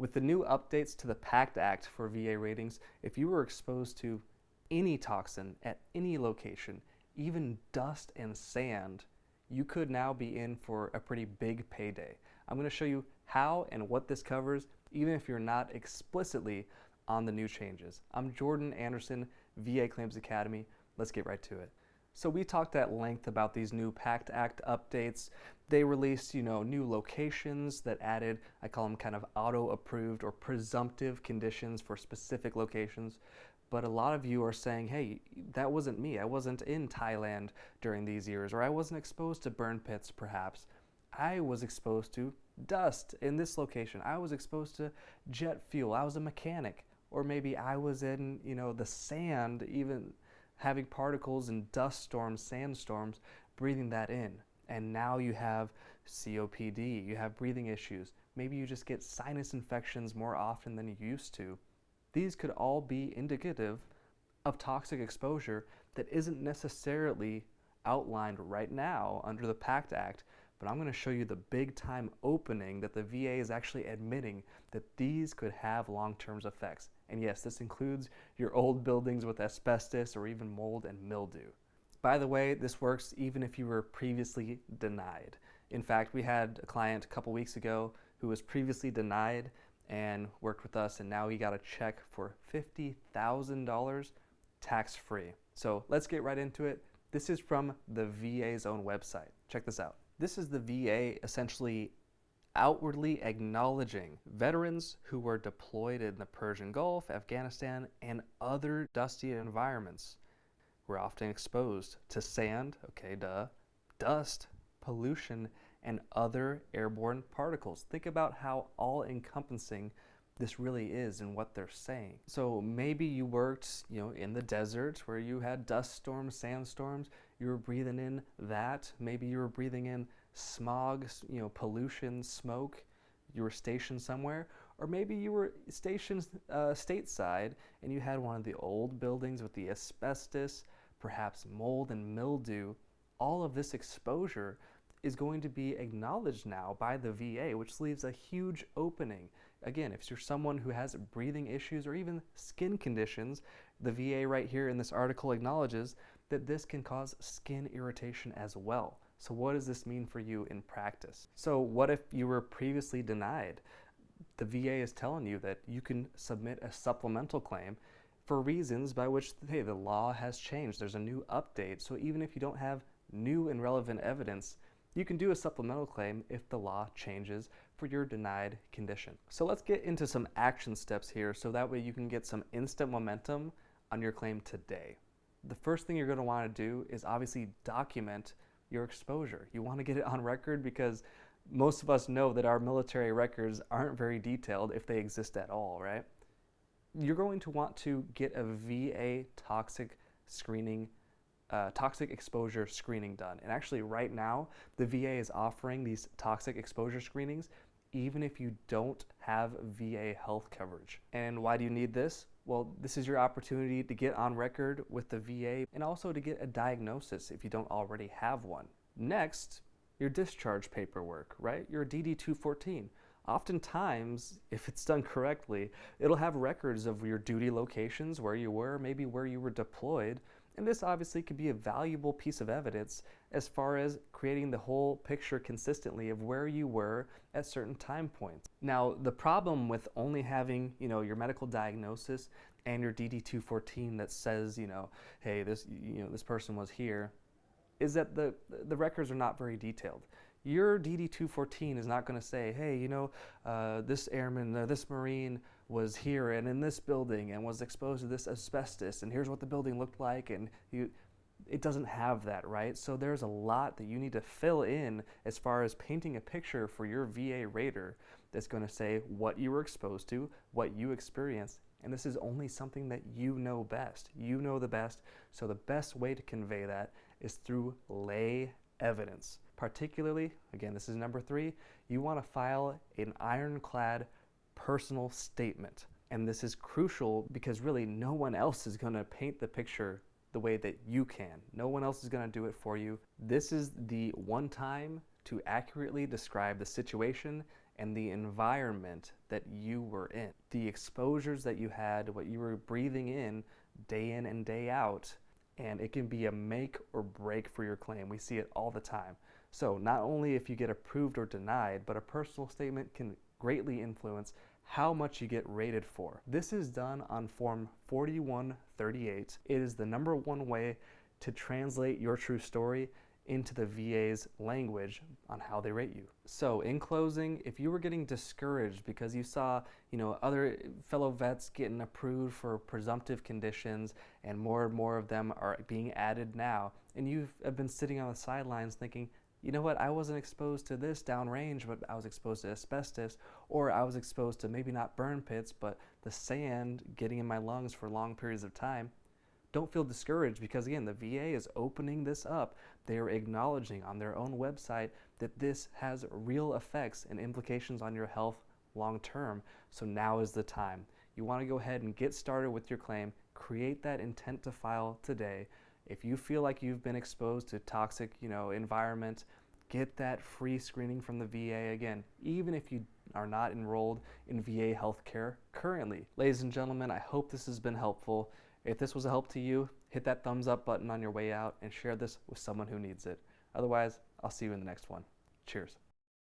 With the new updates to the PACT Act for VA ratings, if you were exposed to any toxin at any location, even dust and sand, you could now be in for a pretty big payday. I'm going to show you how and what this covers, even if you're not explicitly on the new changes. I'm Jordan Anderson, VA Claims Academy. Let's get right to it. So we talked at length about these new PACT Act updates. They released, new locations that added, I call them kind of auto-approved or presumptive conditions for specific locations. But a lot of you are saying, hey, that wasn't me. I wasn't in Thailand during these years, or I wasn't exposed to burn pits perhaps. I was exposed to dust in this location. I was exposed to jet fuel. I was a mechanic. Or maybe I was in, the sand, even having particles and dust storms, sandstorms, breathing that in. And now you have COPD, you have breathing issues. Maybe you just get sinus infections more often than you used to. These could all be indicative of toxic exposure that isn't necessarily outlined right now under the PACT Act, but I'm going to show you the big time opening that the VA is actually admitting that these could have long-term effects. And yes, this includes your old buildings with asbestos or even mold and mildew. By the way, this works even if you were previously denied. In fact, we had a client a couple weeks ago who was previously denied and worked with us, and now he got a check for $50,000 tax-free. So let's get right into it. This is from the VA's own website. Check this out. This is the VA essentially outwardly acknowledging veterans who were deployed in the Persian Gulf, Afghanistan, and other dusty environments were often exposed to sand, dust, pollution, and other airborne particles. Think about how all-encompassing this really is and what they're saying. So maybe you worked, in the desert where you had dust storms, sandstorms. You were breathing in that. Maybe you were breathing in smog, pollution, smoke. You were stationed somewhere. Or maybe you were stationed stateside and you had one of the old buildings with the asbestos, perhaps mold and mildew. All of this exposure is going to be acknowledged now by the VA, which leaves a huge opening. Again, if you're someone who has breathing issues or even skin conditions, the VA right here in this article acknowledges that this can cause skin irritation as well. So what does this mean for you in practice? So what if you were previously denied? The VA is telling you that you can submit a supplemental claim for reasons by which, hey, the law has changed. There's a new update. So even if you don't have new and relevant evidence, you can do a supplemental claim if the law changes for your denied condition. So let's get into some action steps here so that way you can get some instant momentum on your claim today. The first thing you're going to want to do is obviously document your exposure. You want to get it on record because most of us know that our military records aren't very detailed if they exist at all, right? You're going to want to get a VA toxic exposure screening done. And actually right now, the VA is offering these toxic exposure screenings even if you don't have VA health coverage. And why do you need this? Well, this is your opportunity to get on record with the VA and also to get a diagnosis if you don't already have one. Next, your discharge paperwork, right? Your DD-214. Oftentimes, if it's done correctly, it'll have records of your duty locations, where you were, maybe where you were deployed. And this obviously could be a valuable piece of evidence as far as creating the whole picture consistently of where you were at certain time points. Now, the problem with only having, your medical diagnosis and your DD-214 that says, hey, this person was here, is that the records are not very detailed. Your DD-214 is not going to say, hey, this airman, this Marine was here and in this building and was exposed to this asbestos, and here's what the building looked like, and it doesn't have that, right? So there's a lot that you need to fill in as far as painting a picture for your VA rater that's going to say what you were exposed to, what you experienced, and this is only something that you know best. You know the best, so the best way to convey that is through lay evidence. Particularly, again, this is number 3, you want to file an ironclad personal statement. And this is crucial because really no one else is going to paint the picture the way that you can. No one else is going to do it for you. This is the one time to accurately describe the situation and the environment that you were in. The exposures that you had, what you were breathing in and day out, and it can be a make or break for your claim. We see it all the time. So not only if you get approved or denied, but a personal statement can greatly influence how much you get rated for. This is done on Form 4138. It is the #1 way to translate your true story into the VA's language on how they rate you. So in closing, if you were getting discouraged because you saw, other fellow vets getting approved for presumptive conditions and more of them are being added now, and you have been sitting on the sidelines thinking, you know what, I wasn't exposed to this downrange, but I was exposed to asbestos, or I was exposed to maybe not burn pits, but the sand getting in my lungs for long periods of time. Don't feel discouraged because, again, the VA is opening this up. They are acknowledging on their own website that this has real effects and implications on your health long term. So now is the time. You want to go ahead and get started with your claim. Create that intent to file today. If you feel like you've been exposed to toxic, environment, get that free screening from the VA again, even if you are not enrolled in VA healthcare currently. Ladies and gentlemen, I hope this has been helpful. If this was a help to you, hit that thumbs up button on your way out and share this with someone who needs it. Otherwise, I'll see you in the next one. Cheers.